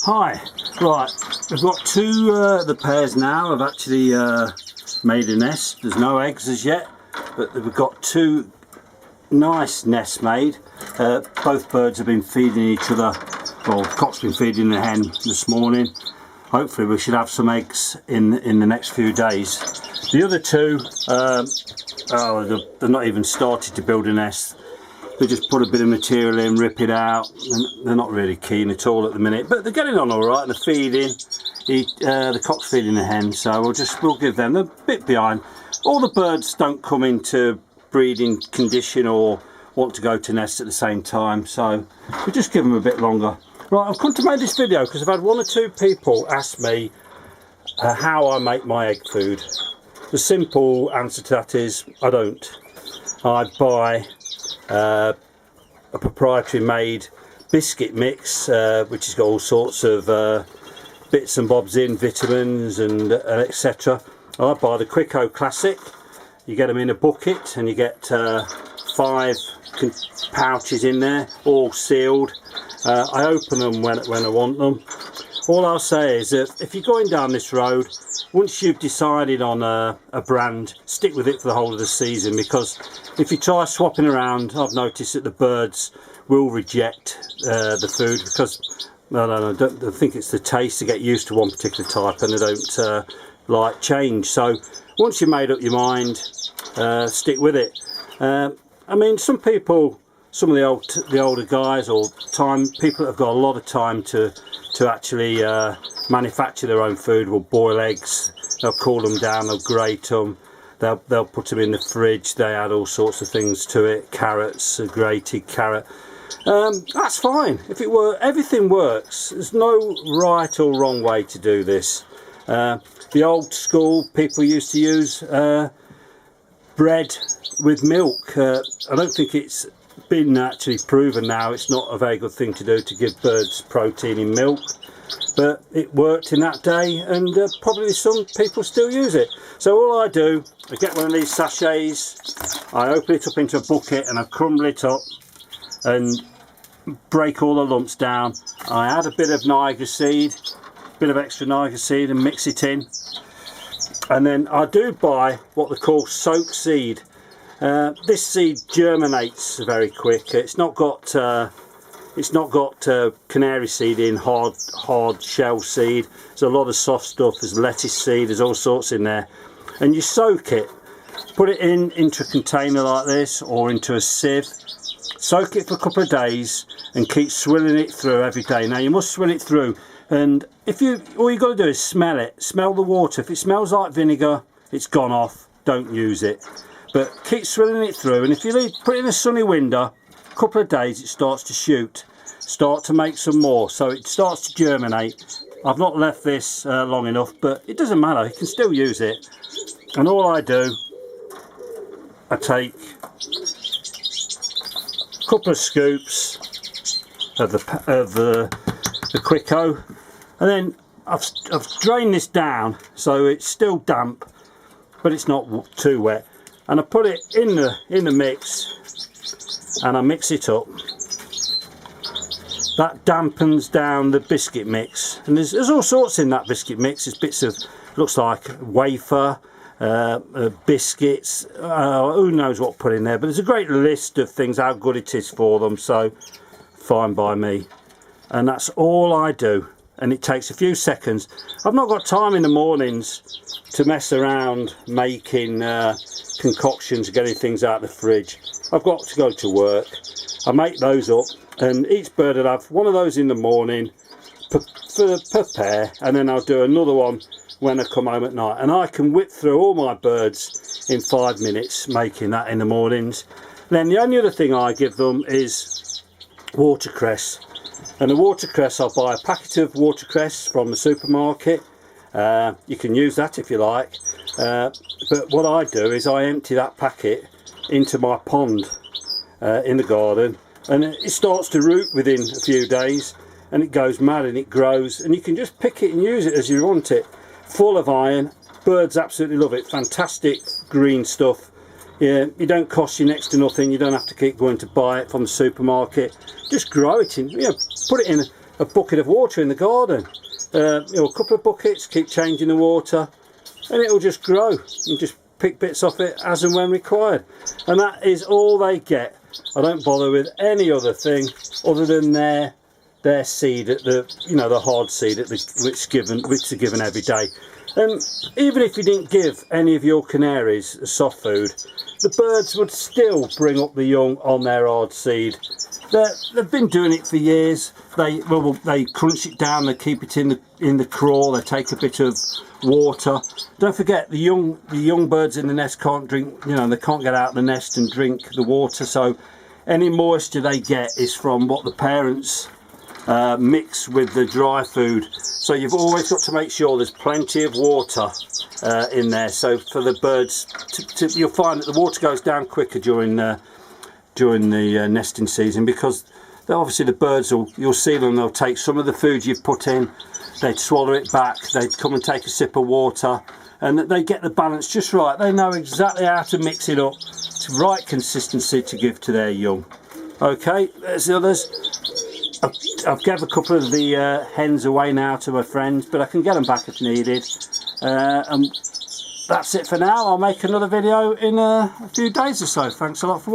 Hi, right, we've got two the pairs now. I've actually made a nest. There's no eggs as yet, but we've got two nice nests made. Both birds have been feeding each other. Well, the cock's been feeding the hen this morning. Hopefully we should have some eggs in the next few days. The other two, they're not even started to build a nest. They just put a bit of material in, rip it out, and they're not really keen at all at the minute, but they're getting on all right. And they're feeding. The cock's feeding the hen, so we'll give them. They're a bit behind. All the birds don't come into breeding condition or want to go to nest at the same time, so we'll just give them a bit longer. Right, I've come to make this video because I've had one or two people ask me how I make my egg food. The simple answer to that is I don't. I buy a proprietary made biscuit mix, which has got all sorts of bits and bobs in, vitamins and etc. I buy the Quicko Classic. You get them in a bucket and you get 5 pouches in there, all sealed. I open them when I want them. All I'll say is that if you're going down this road, once you've decided on a brand, stick with it for the whole of the season, because if you try swapping around, I've noticed that the birds will reject the food because I think it's the taste. They get used to one particular type and they don't like change. So once you've made up your mind, stick with it. I mean, some people, some of the older guys or people that have got a lot of time to actually manufacture their own food will boil eggs. They'll cool them down, they'll grate them, they'll put them in the fridge. They add all sorts of things to it, carrots, a grated carrot. That's fine. If it were, everything works. There's no right or wrong way to do this. The old school people used to use bread with milk. I don't think it's been actually proven now. It's not a very good thing to do, to give birds protein in milk, but it worked in that day, and probably some people still use it. So all I do, I get one of these sachets, I open it up into a bucket and I crumble it up and break all the lumps down. I add a bit of Niagara seed, bit of extra Niagara seed, and mix it in. And then I do buy what they call soak seed. This seed germinates very quick. It's not got canary seed in, hard shell seed. There's a lot of soft stuff. There's lettuce seed. There's all sorts in there. And you soak it. Put it into a container like this or into a sieve. Soak it for a couple of days and keep swilling it through every day. Now you must swill it through. And all you got to do is smell it. Smell the water. If it smells like vinegar, it's gone off. Don't use it. But keep swilling it through, and if you put it in a sunny window, a couple of days it starts to shoot, start to make some more, so it starts to germinate. I've not left this long enough, but it doesn't matter, you can still use it. And all I do, I take a couple of scoops of the Quicko, and then I've drained this down so it's still damp, but it's not too wet. And I put it in the mix and I mix it up. That dampens down the biscuit mix, and there's all sorts in that biscuit mix. There's bits of, looks like wafer, biscuits, who knows what to put in there, but there's a great list of things, how good it is for them, so fine by me. And that's all I do, and it takes a few seconds. I've not got time in the mornings to mess around making concoctions, getting things out of the fridge. I've got to go to work. I make those up, and each bird will have one of those in the morning per pair, and then I'll do another one when I come home at night. And I can whip through all my birds in 5 minutes making that in the mornings. Then the only other thing I give them is watercress. And the watercress, I'll buy a packet of watercress from the supermarket. You can use that if you like, but what I do is I empty that packet into my pond in the garden, and it starts to root within a few days, and it goes mad and it grows, and you can just pick it and use it as you want it. Full of iron, birds absolutely love it. Fantastic green stuff. Yeah, it don't cost you next to nothing. You don't have to keep going to buy it from the supermarket. Just grow it in, put it in a bucket of water in the garden. You know, a couple of buckets, keep changing the water, and it'll just grow. You just pick bits off it as and when required, and that is all they get. I don't bother with any other thing other than their seed at the, you know, the hard seed at the which are given every day. And even if you didn't give any of your canaries soft food, the birds would still bring up the young on their hard seed. They've been doing it for years. They crunch it down, they keep it in the crawl, they take a bit of water. Don't forget, the young birds in the nest can't drink, you know, they can't get out of the nest and drink the water, so any moisture they get is from what the parents mix with the dry food. So you've always got to make sure there's plenty of water in there, so for the birds you'll find that the water goes down quicker during the nesting season, because obviously the birds you'll see them, they'll take some of the food you've put in, they'd swallow it back, they'd come and take a sip of water, and they get the balance just right. They know exactly how to mix it up to the right consistency to give to their young. Okay, there's the others. I've gave a couple of the hens away now to my friends, but I can get them back if needed. And that's it for now. I'll make another video in a few days or so. Thanks a lot for watching.